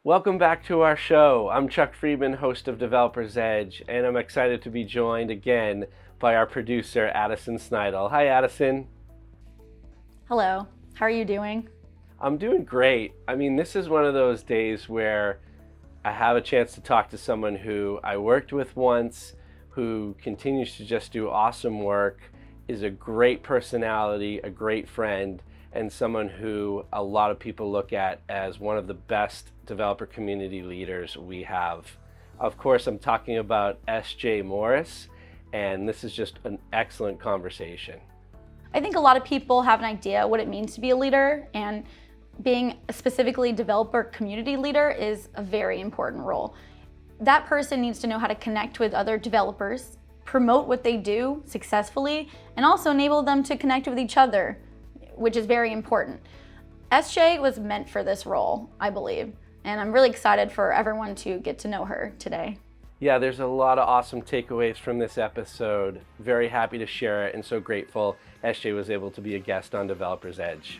Welcome back to our show. I'm Chuck Friedman, host of Developer's Edge, and I'm excited to be joined again by our producer, Addison Snidel. Hi, Addison. Hello, how are you doing? I'm doing great. This is one of those days where I have a chance to talk to someone who I worked with once, who continues to just do awesome work, is a great personality, a great friend, and someone who a lot of people look at as one of the best developer community leaders we have. Of course, I'm talking about S.J. Morris, and this is just an excellent conversation. I think a lot of people have an idea what it means to be a leader, and being a specifically developer community leader is a very important role. That person needs to know how to connect with other developers, promote what they do successfully, and also enable them to connect with each other, which is very important. SJ was meant for this role, I believe, and I'm really excited for everyone to get to know her today. Yeah, there's a lot of awesome takeaways from this episode. Very happy to share it and so grateful SJ was able to be a guest on Developer's Edge.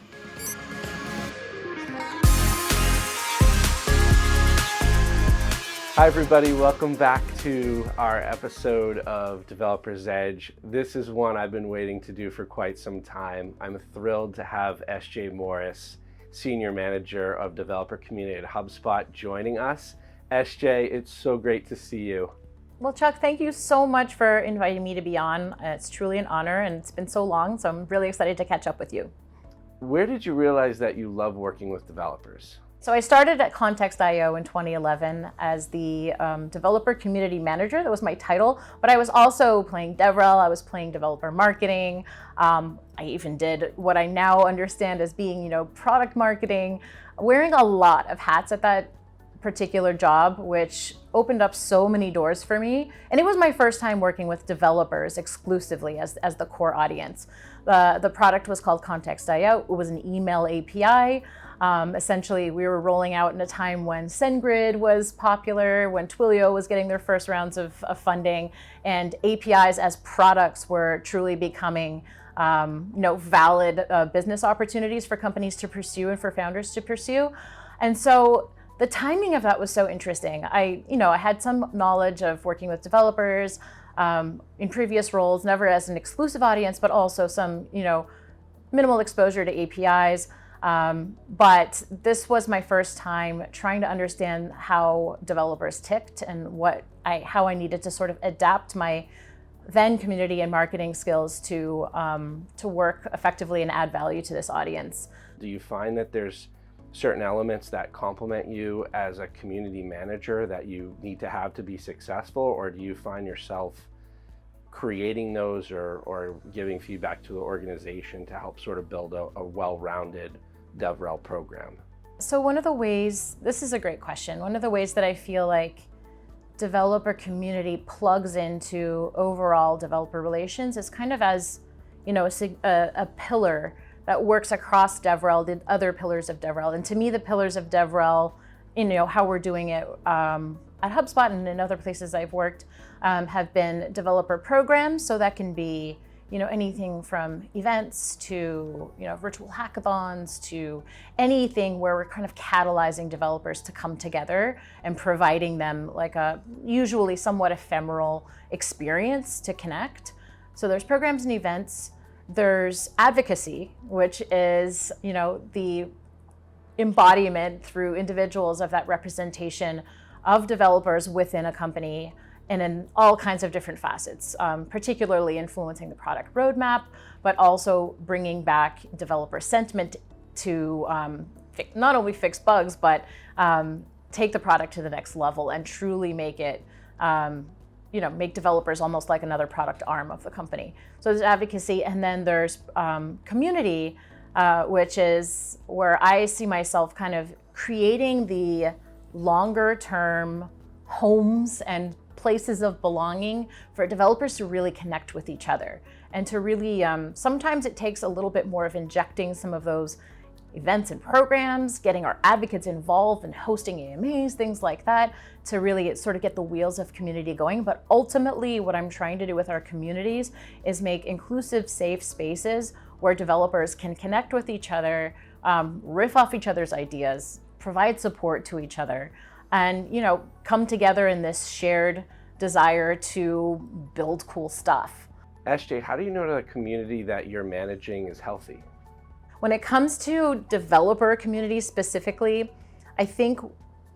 Hi everybody, welcome back to our episode of Developer's Edge. This is one I've been waiting to do for quite some time. I'm thrilled to have S.J. Morris, Senior Manager of Developer Community at HubSpot, joining us. S.J., it's so great to see you. Well, Chuck, thank you so much for inviting me to be on. It's truly an honor, and it's been so long, so I'm really excited to catch up with you. Where did you realize that you love working with developers? So I started at Context.io in 2011 as the developer community manager. That was my title, but I was also playing DevRel. I was playing developer marketing. I even did what I now understand as being, product marketing, wearing a lot of hats at that particular job, which opened up so many doors for me. And it was my first time working with developers exclusively as the core audience. The product was called Context.io. It was an email API. Essentially, we were rolling out in a time when SendGrid was popular, when Twilio was getting their first rounds of funding, and APIs as products were truly becoming valid business opportunities for companies to pursue and for founders to pursue. And so the timing of that was so interesting. I had some knowledge of working with developers in previous roles, never as an exclusive audience, but also some minimal exposure to APIs. But this was my first time trying to understand how developers ticked and how I needed to sort of adapt my then community and marketing skills to work effectively and add value to this audience. Do you find that there's certain elements that complement you as a community manager that you need to have to be successful, or do you find yourself creating those or giving feedback to the organization to help sort of build a well-rounded DevRel program? So this is a great question. One of the ways that I feel like developer community plugs into overall developer relations is kind of as, a pillar that works across DevRel, the other pillars of DevRel. And to me, the pillars of DevRel, how we're doing it at HubSpot and in other places I've worked, have been developer programs. So that can be anything from events to, virtual hackathons to anything where we're kind of catalyzing developers to come together and providing them like a usually somewhat ephemeral experience to connect. So there's programs and events. There's advocacy, which is, the embodiment through individuals of that representation of developers within a company and in all kinds of different facets, particularly influencing the product roadmap, but also bringing back developer sentiment to not only fix bugs, but take the product to the next level and truly make it, make developers almost like another product arm of the company. So there's advocacy, and then there's community, which is where I see myself kind of creating the longer term homes and places of belonging for developers to really connect with each other and to really, sometimes it takes a little bit more of injecting some of those events and programs, getting our advocates involved and hosting AMAs, things like that, to really sort of get the wheels of community going. But ultimately, what I'm trying to do with our communities is make inclusive, safe spaces where developers can connect with each other, riff off each other's ideas, provide support to each other, and come together in this shared desire to build cool stuff. SJ, how do you know that a community that you're managing is healthy? When it comes to developer community specifically, I think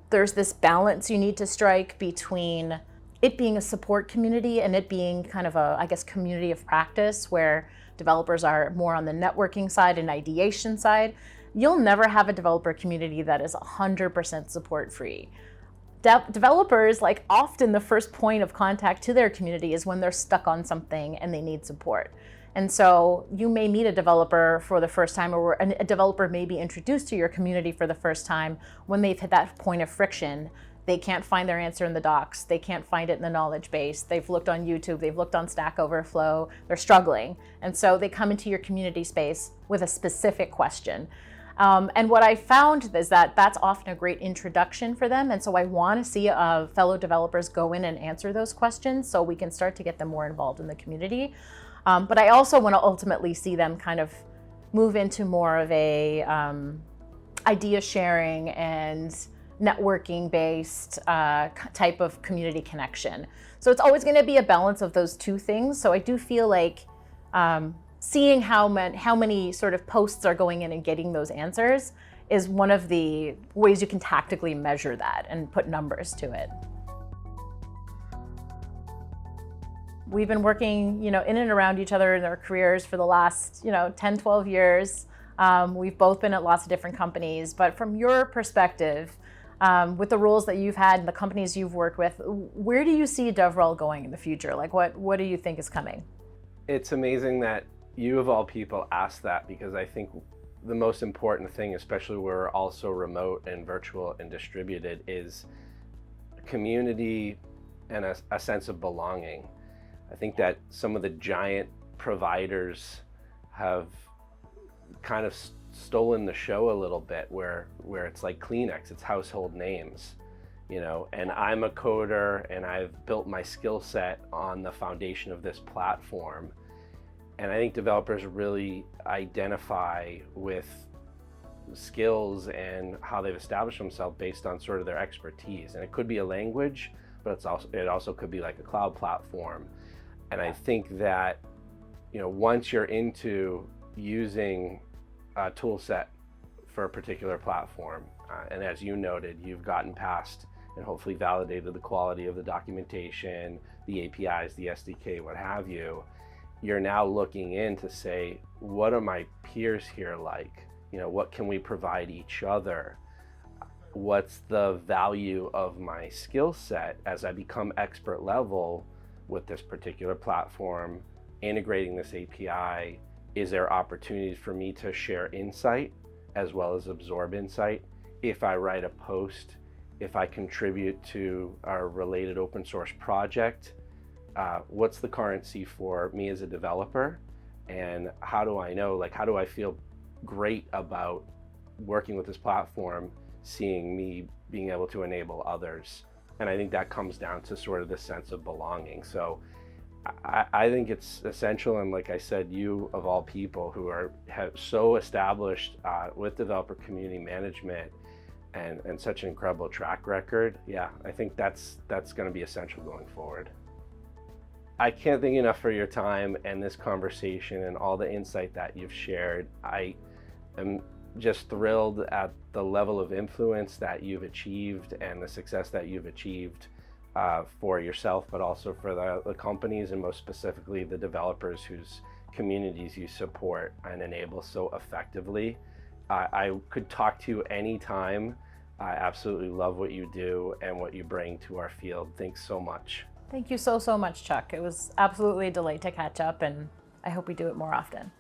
there's this balance you need to strike between it being a support community and it being kind of a, I guess, community of practice where developers are more on the networking side and ideation side. You'll never have a developer community that is 100% support free. Developers, like, often the first point of contact to their community is when they're stuck on something and they need support. And so you may meet a developer for the first time, or a developer may be introduced to your community for the first time when they've hit that point of friction. They can't find their answer in the docs. They can't find it in the knowledge base. They've looked on YouTube. They've looked on Stack Overflow. They're struggling. And so they come into your community space with a specific question. And what I found is that that's often a great introduction for them. And so I want to see fellow developers go in and answer those questions so we can start to get them more involved in the community. But I also want to ultimately see them kind of move into more of a idea sharing and networking based type of community connection. So it's always going to be a balance of those two things. So I do feel like seeing how many sort of posts are going in and getting those answers is one of the ways you can tactically measure that and put numbers to it. We've been working, in and around each other in our careers for the last, 10, 12 years. We've both been at lots of different companies, but from your perspective, with the roles that you've had and the companies you've worked with, where do you see DevRel going in the future? Like, what do you think is coming? It's amazing that you, of all people, asked that, because I think the most important thing, especially where we're also remote and virtual and distributed, is community and a sense of belonging. I think that some of the giant providers have kind of stolen the show a little bit, where it's like Kleenex, it's household names, and I'm a coder and I've built my skill set on the foundation of this platform. And I think developers really identify with skills and how they've established themselves based on sort of their expertise. And it could be a language, but it also could be like a cloud platform. And I think that, once you're into using a tool set for a particular platform, and as you noted, you've gotten past and hopefully validated the quality of the documentation, the APIs, the SDK, what have you, you're now looking in to say, what are my peers here like? What can we provide each other? What's the value of my skill set as I become expert level with this particular platform, integrating this API? Is there opportunities for me to share insight as well as absorb insight? If I write a post, if I contribute to a related open source project, what's the currency for me as a developer? And how do I know, how do I feel great about working with this platform, seeing me being able to enable others? And I think that comes down to sort of this sense of belonging. So I think it's essential. And like I said, you, of all people, who have so established with developer community management and such an incredible track record, I think that's going to be essential going forward. I can't thank you enough for your time and this conversation and all the insight that you've shared. I am just thrilled at the level of influence that you've achieved and the success that you've achieved for yourself, but also for the companies, and most specifically the developers whose communities you support and enable so effectively. I could talk to you anytime. I absolutely love what you do and what you bring to our field. Thanks so much. Thank you so much, Chuck. It was absolutely a delight to catch up, and I hope we do it more often.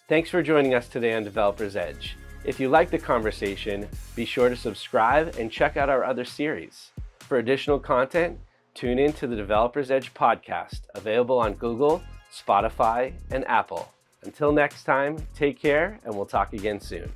Thanks for joining us today on Developer's Edge. If you liked the conversation, be sure to subscribe and check out our other series. For additional content, tune in to the Developer's Edge podcast, available on Google, Spotify, and Apple. Until next time, take care, and we'll talk again soon.